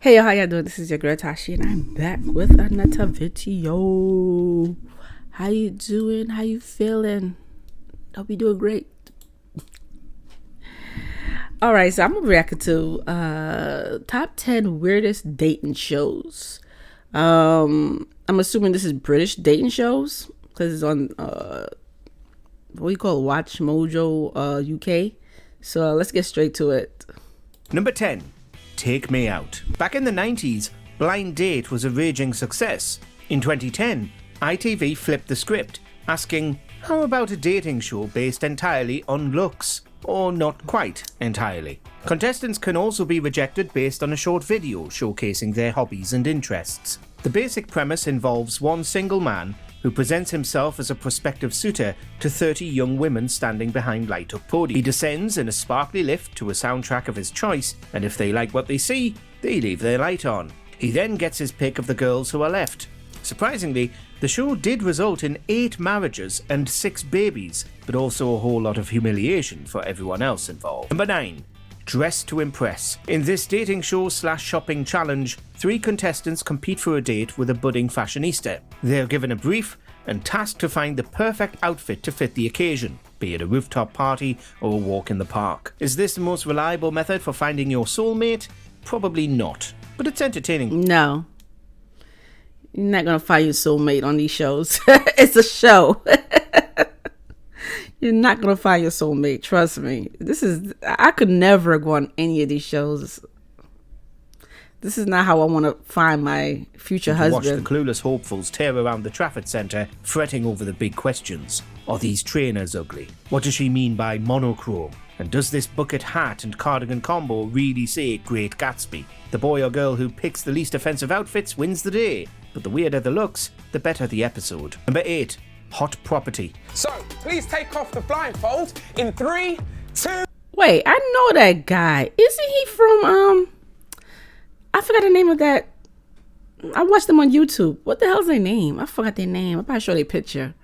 Hey, how y'all doing? This is your girl Tysheen, and I'm back with another video. How you doing? How you feeling? Hope you doing great. All right, so I'm gonna react to top 10 weirdest dating shows. I'm assuming this is British dating shows because it's on what do you call it? Watch Mojo UK. So let's get straight to it. Number 10. Take Me Out. Back in the 90s, Blind Date was a raging success. In 2010, ITV flipped the script, asking, how about a dating show based entirely on looks? Or not quite entirely. Contestants can also be rejected based on a short video showcasing their hobbies and interests. The basic premise involves one single man who presents himself as a prospective suitor to 30 young women standing behind light-up podiums. He descends in a sparkly lift to a soundtrack of his choice, and if they like what they see, they leave their light on. He then gets his pick of the girls who are left. Surprisingly, the show did result in 8 marriages and 6 babies, but also a whole lot of humiliation for everyone else involved. Number 9. Dress to Impress. In this dating show / shopping challenge, 3 contestants compete for a date with a budding fashionista. They're given a brief and tasked to find the perfect outfit to fit the occasion, be it a rooftop party or a walk in the park. Is this the most reliable method for finding your soulmate? Probably not, but it's entertaining. No, you're not gonna find your soulmate on these shows. It's a show. You're not gonna find your soulmate. Trust me. I could never go on any of these shows. This is not how I want to find my future husband. Watch the clueless hopefuls tear around the Trafford Centre, fretting over the big questions. Are these trainers ugly? What does she mean by monochrome? And does this bucket hat and cardigan combo really say Great Gatsby? The boy or girl who picks the least offensive outfits wins the day, but the weirder the looks, the better the episode. Number 8. Hot Property. So, please take off the blindfold in 3, 2... Wait, I know that guy. Isn't he from, I forgot the name of that. I watched them on YouTube. What the hell's their name? I forgot their name. I'll probably show their picture.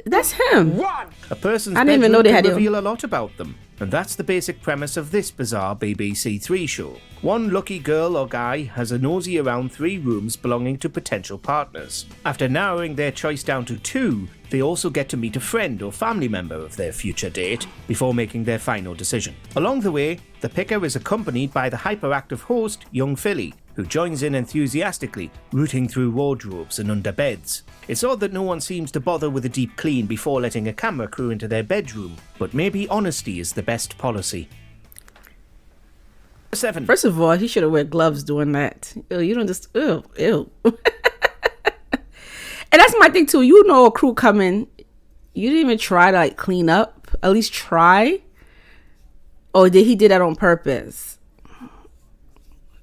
That's him. Run! A person's I didn't even know they bedroom had can reveal a lot about them. And that's the basic premise of this bizarre BBC Three show. One lucky girl or guy has a nosy around 3 rooms belonging to potential partners. After narrowing their choice down to 2, they also get to meet a friend or family member of their future date before making their final decision. Along the way, the picker is accompanied by the hyperactive host, young Philly, who joins in enthusiastically, rooting through wardrobes and under beds. It's odd that no one seems to bother with a deep clean before letting a camera crew into their bedroom, but maybe honesty is the best policy. 7. First of all, he should have wear gloves doing that. Ew, you don't just, ew. And that's my thing too. You know, a crew coming, you didn't even try to clean up. At least try. Or did he do that on purpose?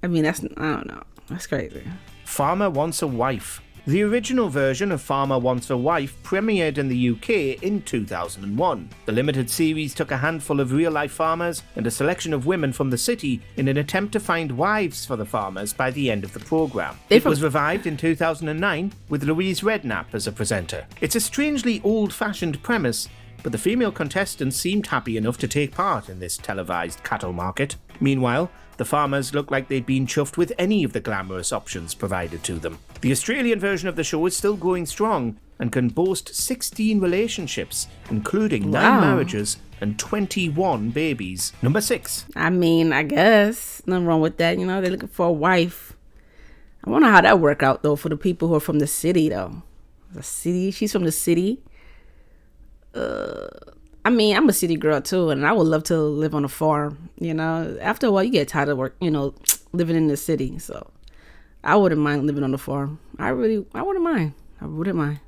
I mean, I don't know. That's crazy. Farmer Wants a Wife. The original version of Farmer Wants a Wife premiered in the UK in 2001. The limited series took a handful of real-life farmers and a selection of women from the city in an attempt to find wives for the farmers by the end of the programme. It was revived in 2009 with Louise Redknapp as a presenter. It's a strangely old-fashioned premise, but the female contestants seemed happy enough to take part in this televised cattle market. Meanwhile, the farmers looked like they'd been chuffed with any of the glamorous options provided to them. The Australian version of the show is still going strong and can boast 16 relationships, including 9 marriages and 21 babies. Number 6. I mean, I guess nothing wrong with that. You know, they're looking for a wife. I wonder how that work out though for the people who are from the city though. The city, she's from the city. I mean, I'm a city girl too, and I would love to live on a farm. You know, after a while, you get tired of work. You know, living in the city. So, I wouldn't mind living on the farm. I wouldn't mind. I wouldn't mind.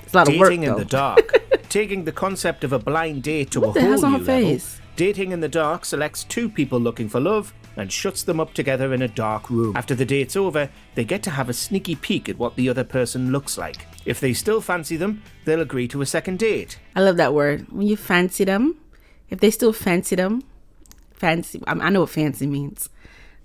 It's a lot of work, Dating in the dark. Taking the concept of a blind date to a whole new level. Dating in the Dark selects 2 people looking for love and shuts them up together in a dark room. After the date's over, they get to have a sneaky peek at what the other person looks like. If they still fancy them, they'll agree to a second date. I love that word. When you fancy them, if they still fancy them, fancy. I know what fancy means,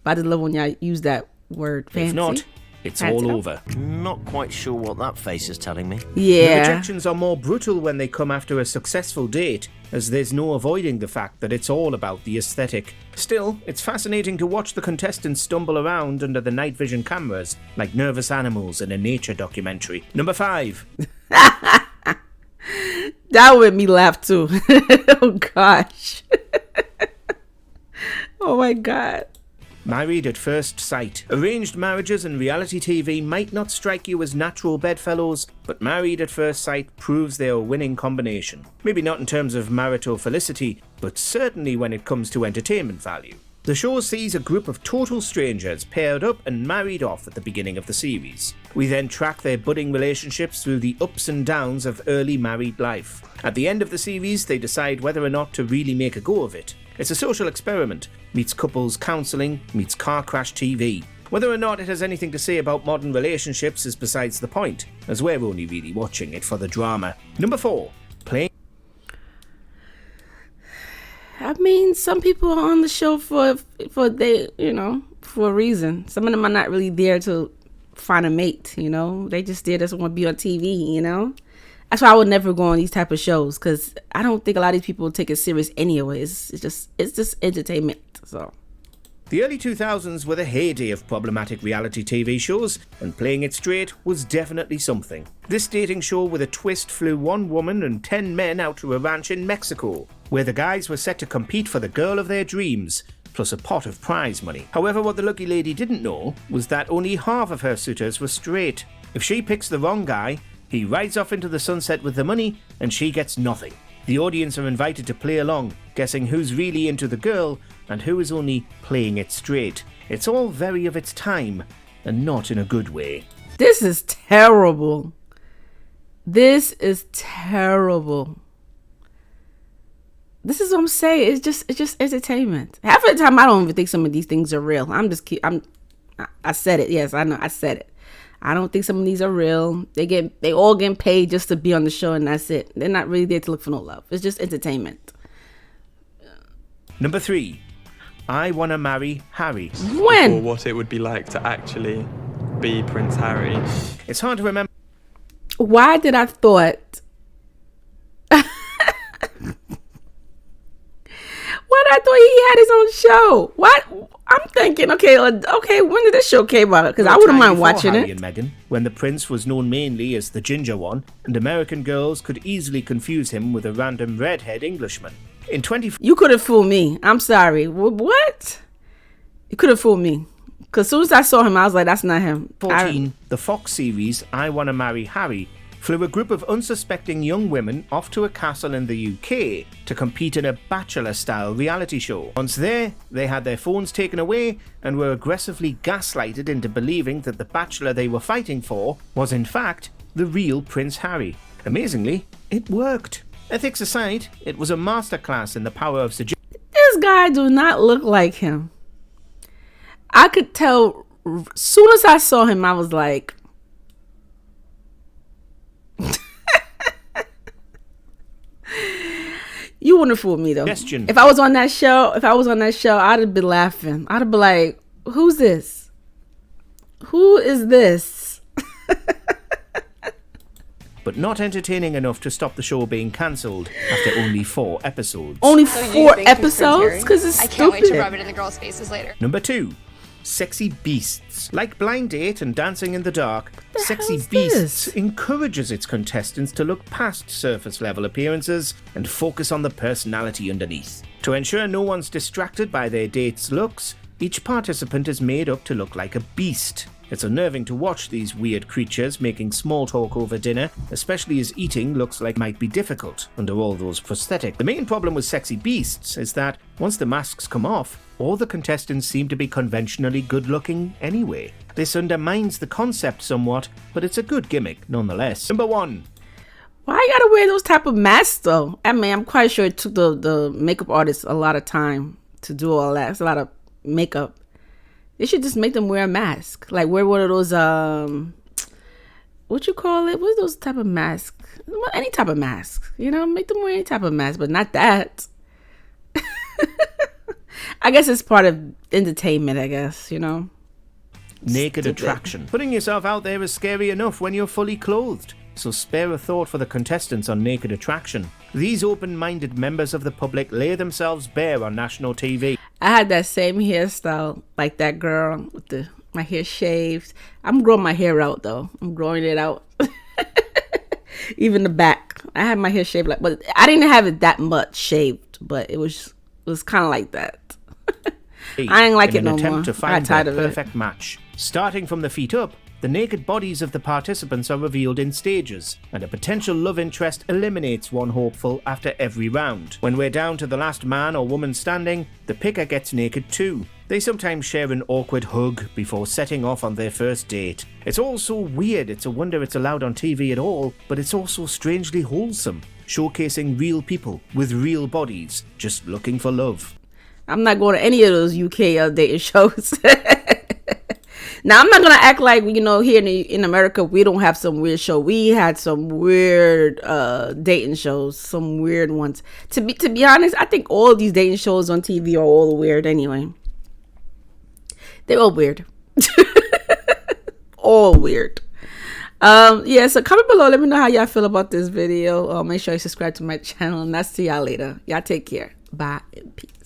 but I just love when y'all use that word, fancy. If not, it's Had all to. over. Not quite sure what that face is telling me. The Yeah. rejections are more brutal when they come after a successful date, as there's no avoiding the fact that it's all about the aesthetic. Still, it's fascinating to watch the contestants stumble around under the night vision cameras like nervous animals in a nature documentary. Number 5. That would make me laugh too. Oh gosh. Oh my God. Married at First Sight. Arranged marriages and reality TV might not strike you as natural bedfellows, but Married at First Sight proves they're a winning combination. Maybe not in terms of marital felicity, but certainly when it comes to entertainment value. The show sees a group of total strangers paired up and married off at the beginning of the series. We then track their budding relationships through the ups and downs of early married life. At the end of the series, they decide whether or not to really make a go of it. It's a social experiment, meets couples counselling, meets car crash TV. Whether or not it has anything to say about modern relationships is besides the point, as we're only really watching it for the drama. Number 4. Playing. I mean, some people are on the show for they, for a reason. Some of them are not really there to find a mate, They just there just want to be on TV, That's why I would never go on these type of shows, because I don't think a lot of these people take it serious anyway. It's just entertainment. So The early 2000s were the heyday of problematic reality TV shows, and Playing It Straight was definitely something. This dating show with a twist flew one woman and 10 men out to a ranch in Mexico, where the guys were set to compete for the girl of their dreams, plus a pot of prize money. However, what the lucky lady didn't know was that only half of her suitors were straight. If she picks the wrong guy, he rides off into the sunset with the money, and she gets nothing. The audience are invited to play along, guessing who's really into the girl and who is only playing it straight. It's all very of its time, and not in a good way. this is terrible. This is terrible. This is what I'm saying. It's just entertainment. Half of the time, I don't even think some of these things are real. I said it. Yes, I know. I said it. I don't think some of these are real. They all get paid just to be on the show, and that's it. They're not really there to look for no love. It's just entertainment. Number 3. I Wanna Marry Harry. Or When? what it would be like to actually be Prince Harry. It's hard to remember. Why did I thought? Why did I thought he had his own show? What? I'm thinking, okay, when did this show came out? Because I wouldn't mind watching Harry it. and Meghan, when the prince was known mainly as the ginger one, and American girls could easily confuse him with a random redhead Englishman. In 20... You could have fooled me. I'm sorry. What? You could have fooled me. Because as soon as I saw him, I was like, that's not him. 2014, the Fox series I Wanna Marry Harry flew a group of unsuspecting young women off to a castle in the UK to compete in a bachelor-style reality show. Once there, they had their phones taken away and were aggressively gaslighted into believing that the bachelor they were fighting for was in fact the real Prince Harry. Amazingly, it worked. Ethics aside, it was a masterclass in the power of suggestion. This guy do not look like him. I could tell. Soon as I saw him, I was like, you wouldn't fool me though. Suggestion. If I was on that show, I'd have been laughing. I'd have been like, who's this? Who is this? But not entertaining enough to stop the show being cancelled after only 4 episodes. Only So you 4 think he's Prince episodes? Harry? Because it's I stupid. can't wait to rub it in the girls' faces later. Number 2. Sexy Beasts. Like Blind Date and Dancing in the Dark, The Sexy hell's Beasts this? encourages its contestants to look past surface level appearances and focus on the personality underneath. To ensure no one's distracted by their date's looks, each participant is made up to look like a beast. It's unnerving to watch these weird creatures making small talk over dinner, especially as eating looks like might be difficult under all those prosthetics. The main problem with Sexy Beasts is that once the masks come off, all the contestants seem to be conventionally good looking anyway. This undermines the concept somewhat, but it's a good gimmick nonetheless. Number 1. Why you gotta wear those type of masks though? I mean, I'm quite sure it took the makeup artist a lot of time to do all that. It's a lot of makeup. They should just make them wear a mask. Like wear one of those what you call it? What's those type of masks? Well, any type of mask. Make them wear any type of mask, but not that. I guess it's part of entertainment, I guess, Naked Stupid. attraction. Putting yourself out there is scary enough when you're fully clothed. So spare a thought for the contestants on Naked Attraction. These open-minded members of the public lay themselves bare on national TV. I had that same hairstyle like that girl with my hair shaved. I'm growing my hair out though. I'm growing it out. Even the back. I had my hair shaved, but I didn't have it that much shaved, but it was kind of like that. I ain't like it no more. In an attempt to I find got tired the of it. perfect match. Starting from the feet up, the naked bodies of the participants are revealed in stages, and a potential love interest eliminates one hopeful after every round. When we're down to the last man or woman standing, the picker gets naked too. They sometimes share an awkward hug before setting off on their first date. It's all so weird, it's a wonder it's allowed on TV at all, but it's also strangely wholesome, showcasing real people with real bodies, just looking for love. I'm not going to any of those UK dating shows. Now, I'm not going to act like, here in America, we don't have some weird show. We had some weird dating shows, some weird ones. To be honest, I think all these dating shows on TV are all weird anyway. They're all weird. All weird. So comment below. Let me know how y'all feel about this video. Make sure you subscribe to my channel. And I'll see y'all later. Y'all take care. Bye and peace.